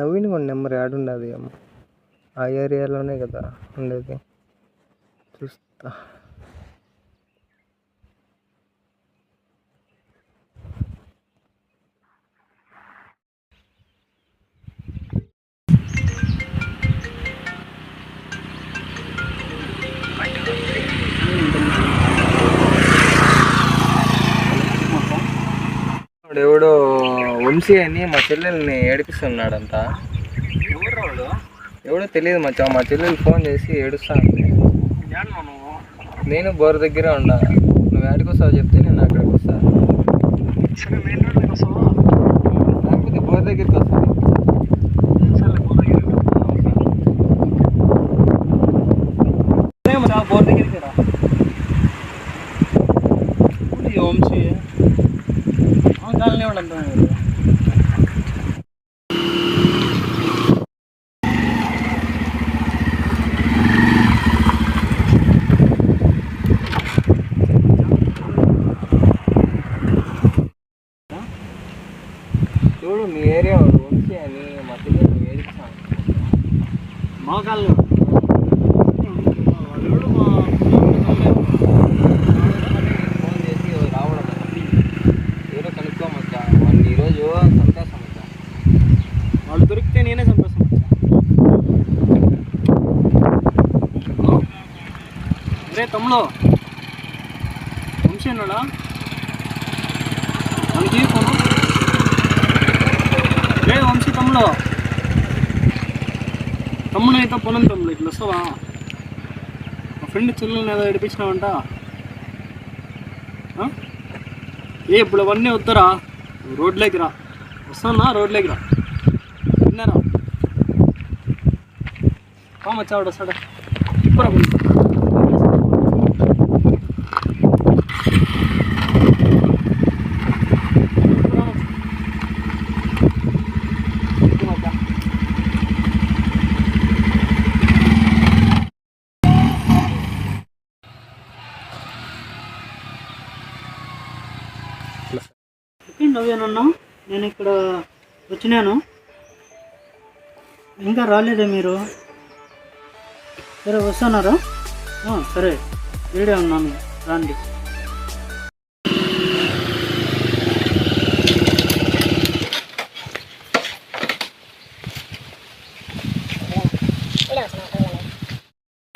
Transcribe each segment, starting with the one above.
నవీన్ కొన్ని నెంబర్ యాడుండదు ఏమో, ఆ ఏరియాలోనే కదా ఉండేది. చూస్తా. ఎవడో వంశీ అని మా చెల్లెల్ని ఏడిపిస్తున్నాడంట. ఎవడో తెలియదు మచ్చా. మా చెల్లెలు ఫోన్ చేసి ఏడుస్తాను. నేను బోర్ దగ్గర ఉండా. నువ్వు ఎక్కడికి వస్తావు చెప్తే నేను అక్కడికి వస్తా. లేకపోతే బోర్ దగ్గరికి వస్తాను. బోర్ దగ్గరికి రా. వంశీ కాలనీ వాడు అంటున్నాడు. చూడు మీ ఏరియా వాడు వంశీ అని మా చెల్లెలు ఏడిస్తాను. మా కాలనీ ఫోన్ చేసి రావడం ఎవరో కనుక్కోమచ్చా. వాళ్ళు ఈరోజు సంతోషం వచ్చా. వాళ్ళు దొరికితే నేనే సంతోషం. అరే తమ్ముడు వంశీ అన్నాడా? మనకి ఫోను రే వంశీ తమ్ముడు. తమ్ముడు అయితే పొలం తమ్ముడు ఇట్లా వస్తావా? మా ఫ్రెండ్ చెల్లెల్ని ఏదో ఏడిపించినావంట. ఇప్పుడు అవన్నీ వద్దురా, రోడ్లోకి రా. వస్తానా రోడ్లోకి రా. విన్నారా? మచ్చావాడు వస్తాడా? ఇప్పుడు నవ్వేనన్నా, నేను ఇక్కడ వచ్చినాను, ఇంకా రాలేదే మీరు? సరే వస్తున్నారా? సరే వేడే ఉన్నాను, రండి.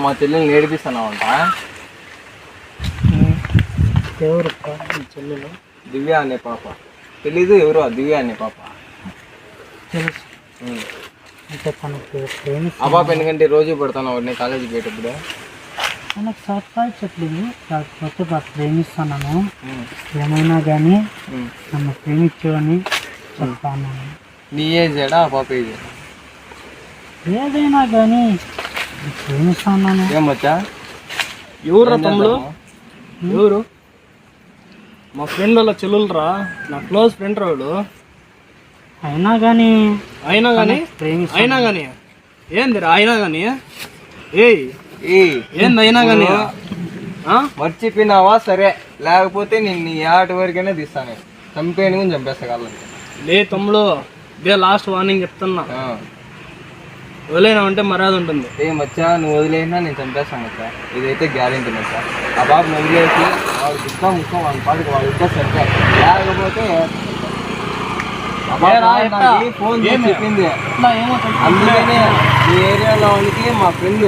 మా చెల్లెల్ని ఏడిపిస్తున్నావంట. ఎవరు చెల్లెలు? దివ్య అనే పాప. తెలీదు ఎవరు ఆ దివ్య అనే పాప? తెలుసు. ఆ పాప ఎందుకంటే రోజు పడతాను వాడిని కాలేజీకి పోయేటప్పుడు. నాకు సర్ప్రైజ్ చెప్పలేదు, కాకపోతే ప్రేమిస్తున్నాను, ఏమైనా కానీ నన్ను ప్రేమించని చెప్తాను. నీ ఏజ్ ఏడా ఆ పాప ఏజ్? ఏదైనా కానీ ప్రేమిస్తున్నాను. ఏమొచ్చా? ఎవరు తమ్ముడు? ఎవరు? మా ఫ్రెండ్ వాళ్ళ చెల్లులరా, నా క్లోజ్ ఫ్రెండ్ రాడు. అయినా కానీ ఏందిరా? అయినా కానీ ఏంది? అయినా కానీ మర్చిపోయినావా? సరే, లేకపోతే నేను నీ ఆటి వరకైనా తీస్తాను. చంపేను కూడా చంపేస్తా కావాలంటే. లే తమ్ముడు, ఇదే లాస్ట్ వార్నింగ్ చెప్తున్నా. వదిలేనా అంటే మర్యాద ఉంటుంది. మచ్చా నువ్వు వదిలేనా నేను చంపేస్తాను మచ్చా, ఇదైతే గ్యారెంటీ మచ్చా. ఆ బాబు వదిలేసి వాడు ముక్కం వాళ్ళ పాటికి వాడు ఇచ్చేస్తారు. లేకపోతే ఫోన్ చేసి చెప్పింది. అందుకనే ఈ ఏరియాలో వానికి మా ఫ్రెండ్,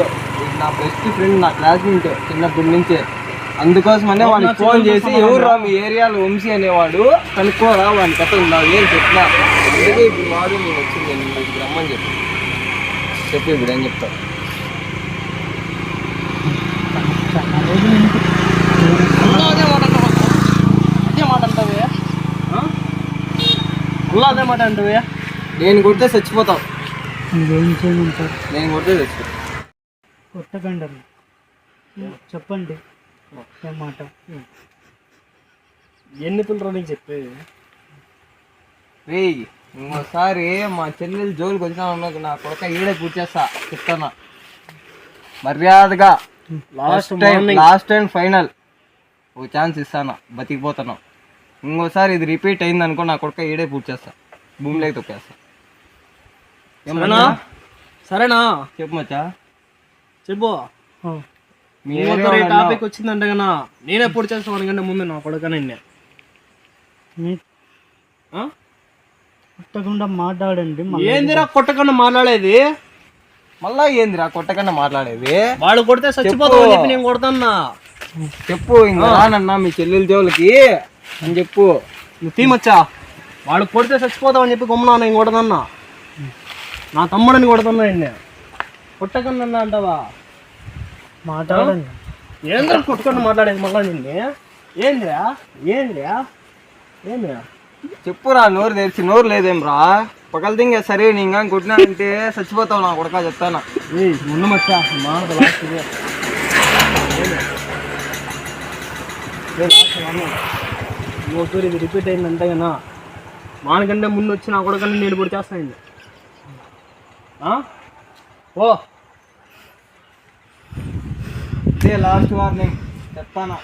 నా బెస్ట్ ఫ్రెండ్, నా క్లాస్మేట్ చిన్నప్పటి నుంచే. అందుకోసమనే వాడికి ఫోన్ చేసి ఎవరు రా మీ ఏరియాలో వంశీ అనేవాడు కనుక్కోరా, వాడి కథ ఉన్నావు ఏం చెప్పినా. అందుకే ఇప్పుడు వాడు నేను వచ్చింది, నేను ఇప్పుడు రమ్మని చెప్పి ఇప్పుడు ఏం చెప్తావు? అదే మాట అంటవే. నేను కొడితే చచ్చిపోతావు. ఏం చేయమంటారు? నేను కొడితే చచ్చిపోతావు. కొట్టకండి చెప్పండి మాట. ఎన్ని పిల్లలు నీకు చెప్పేది? రేయ్ ఇంకోసారి మా చెల్లెలు జోలికి వచ్చినా నా కొడుక ఈడే కూర్చేస్తా చెప్తానా మర్యాదగా. లాస్ట్ అండ్ ఫైనల్ ఒక ఛాన్స్ ఇస్తాను, బతికిపోతాను. ఇంకోసారి ఇది రిపీట్ అయింది అనుకో నా కొడుక ఈడే పూర్తి చేస్తా, భూమిలోకి తొక్కేస్తా. సరేనా సరేనా చెప్పు మచ్చా. చెప్పు మీ ఇంకొకరు ఈ టాపిక్ వచ్చిందంటే కన్నా నేనే పొడి చేస్తాను అనుకంటే ముందు నా కొడుకనే కొట్టకుండా మాట్లాడండి. ఏందిరా కొట్టకుండా మాట్లాడేది? మళ్ళా ఏందిరా కొట్టకన్నా మాట్లాడేది? వాడు కొడితే చచ్చిపోతావు అని చెప్పి నేను కొడతాన్నా. చెప్పు ఇంకా రానన్నా మీ చెల్లెల జోలికి అని చెప్పు. నువ్వు తీమచ్చా. వాడు కొడితే చచ్చిపోతావు అని చెప్పి గమ్మునా నేను కొడతాన్నా. నా తమ్ముడని కొడుతున్నా నేను. కొట్టకన్నా అంటావా? మాట్లాడండి. ఏంద్రా కొట్టుకొని మాట్లాడేది మళ్ళా నిన్ను? ఏంద్రా ఏంద్రా ఏంద్రా చెప్పురా, నోరు తెరిచి. నోరు లేదేం రా, పగల దింగే సరే నీ ఇంకా కొట్టినా అంటే చచ్చిపోతావు నా కొడక చెప్తానా. ముందు మచ్చా మాట లాస్ట్ ఇంకోసారి ఇది రిపీట్ అయిందంటే కన్నా మానకంటే ముందు వచ్చి నా కొడుకని నేను పొడి చేస్తాను. ఓ ఇదే లాస్ట్ వార్నింగ్ చెప్తానా.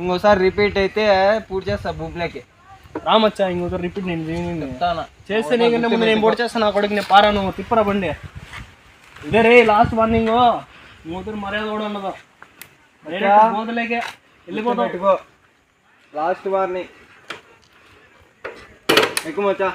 ఇంకోసారి రిపీట్ అయితే పూర్తి చేస్తా భూమిలోకి. రామచ్చా ఇంకొకరు రిపీట్ నేను చెప్తానా. చేస్తే నీకంటే ముందు నేను పొడి చేస్తాను నా కొడుకు. నేను పారాను తిప్పరా బండి. ఇదే రే లాస్ట్ వార్నింగ్. ఇంకొకరు మర్యాద కూడా ఉండదు. పోతలేకే వెళ్ళిపోతావు. లాస్ట్ వార్నింగ్ ఎక్కువ మచ్చా.